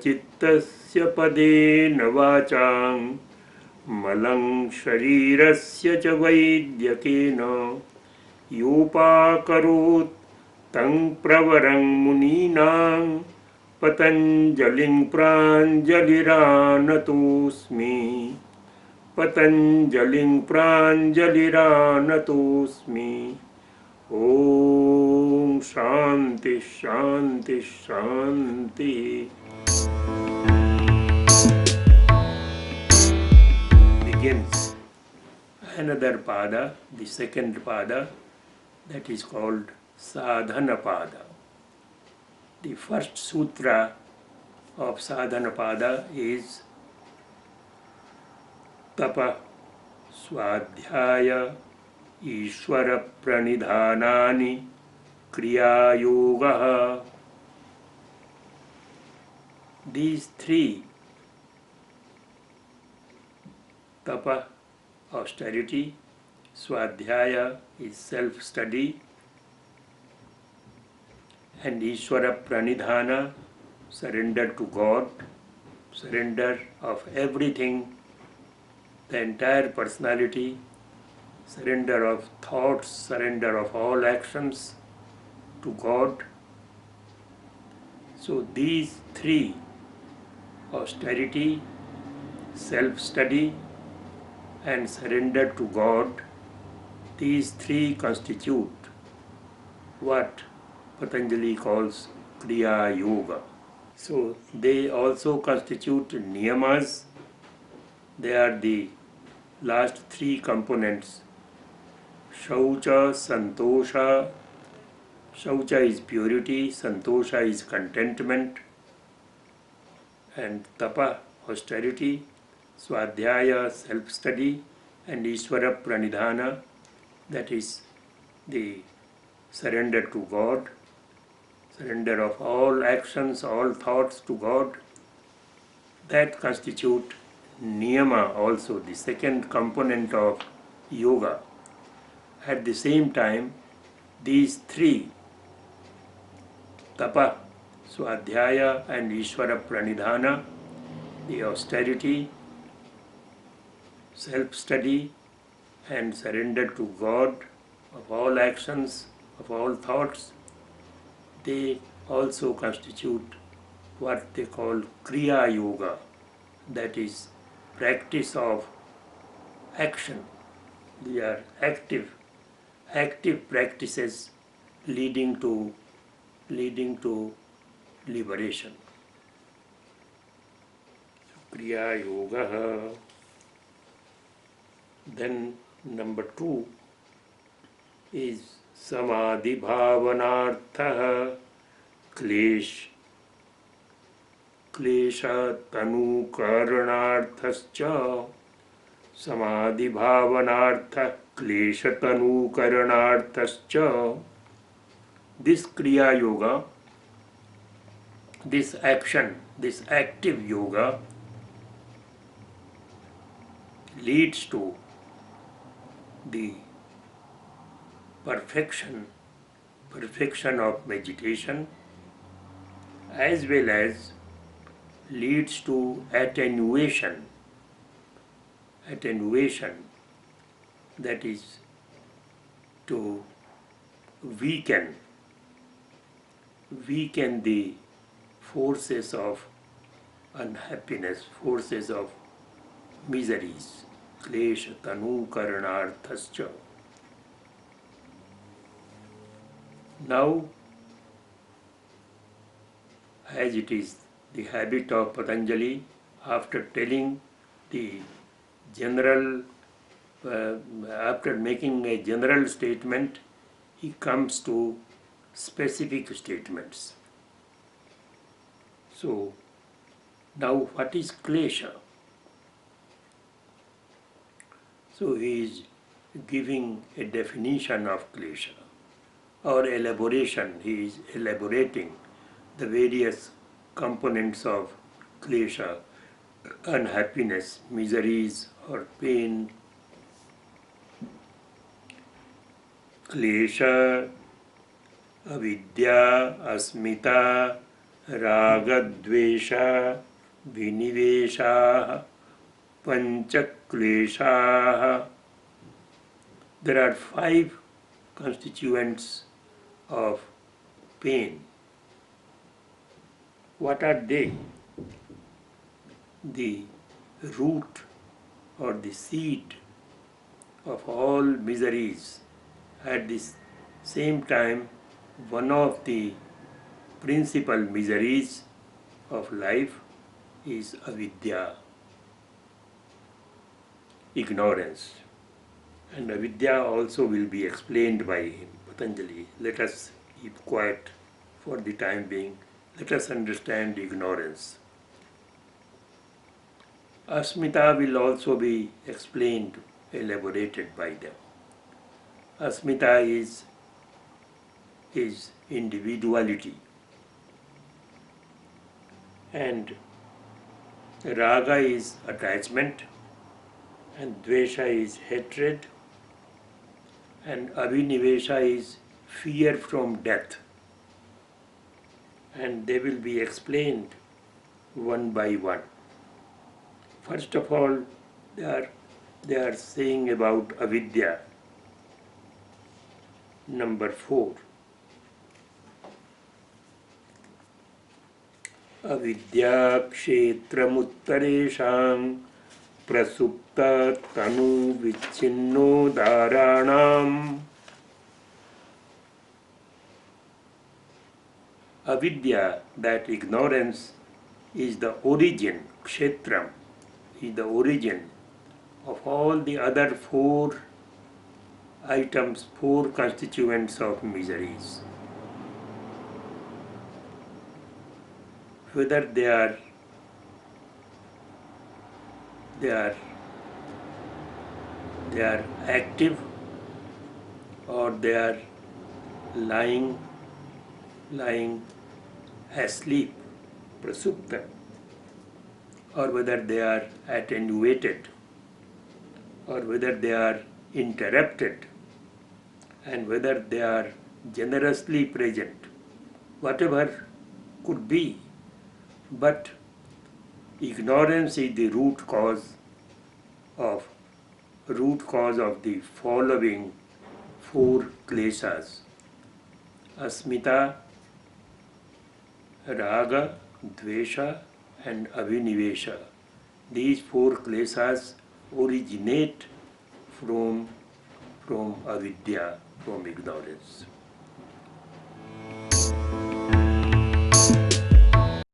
चित्तस्य पदेन वाचां मलं शरीरस्य च वैद्यकेन योपाकरोत् तं प्रवरं मुनीनां पतञ्जलिं प्राञ्जलिरानतोऽस्मि पतञ्जलिं प्राञ्जलिरानतोऽस्मि। ॐ शान्ति शान्ति शान्ति। Begins another pada, the second pada, that is called Sadhana Pada. The first sutra of Sadhana Pada is Tapa Swadhyaya Ishvara Pranidhanani Kriya Yoga. These three, Tapa, austerity; Swadhyaya is self-study; and Ishvara Pranidhana, surrender to God, surrender of everything, the entire personality, surrender of thoughts, surrender of all actions to God. So these three, austerity, self-study and surrender to God, these three constitute what Patanjali calls Kriya Yoga. So they also constitute niyamas. They are the last three components. Shaucha, Santosha. Shaucha is purity, Santosha is contentment, and Tapa, austerity, Swadhyaya, self-study, and Ishvara Pranidhana, that is the surrender to God, surrender of all actions, all thoughts to God, that constitute niyama, also the second component of yoga. At the same time, these three, Tapa, Swadhyaya and Ishvara Pranidhana, the austerity, self-study and surrender to God of all actions, of all thoughts, they also constitute what they call Kriya Yoga, that is practice of action. They are active practices leading to liberation. Kriya Yoga. Then number 2 is Samadhi Bhavanartha Klesha Tanu Karanarthascha. Samadhi Bhavanartha Klesha Tanu Karanarthascha. This Kriya Yoga, this action, this active yoga leads to the perfection of meditation, as well as leads to attenuation, that is to weaken the forces of unhappiness, forces of miseries. Klesha Tanu Karanarthascha. Now, as it is the habit of Patanjali, after telling the general, after making a general statement, he comes to specific statements. So, now what is klesha? So he is giving a definition of klesha, or elaboration. He is elaborating the various components of klesha, unhappiness, miseries or pain. Klesha, avidya, asmita, रागद्वेषा विनिवेशाः panchakleshaः. There are 5 constituents of pain. What are they? The root or the seed of all miseries. At the same time, one of the principal miseries of life is avidya, ignorance. And avidya also will be explained by him, Patanjali. Let us keep quiet for the time being. Let us understand ignorance. Asmita will also be explained, elaborated by them. Asmita is individuality, and raga is attachment, and dvesha is hatred, and abhinivesha is fear from death. And they will be explained one by one. First of all, they are saying about avidya. Number 4. Avidya kshetramuttaresham prasupta tanu vichinno dharanam. Avidya, that ignorance, is the origin, kshetram, is the origin of all the other 4 items, 4 constituents of miseries. Whether they are active or they are lying asleep, prasupta, or whether they are attenuated, or whether they are interrupted, and whether they are generously present, whatever could be. But ignorance is the root cause of the following 4 kleshas: asmita, raga, dvesha, and abhinivesha. These 4 kleshas originate from avidya, from ignorance.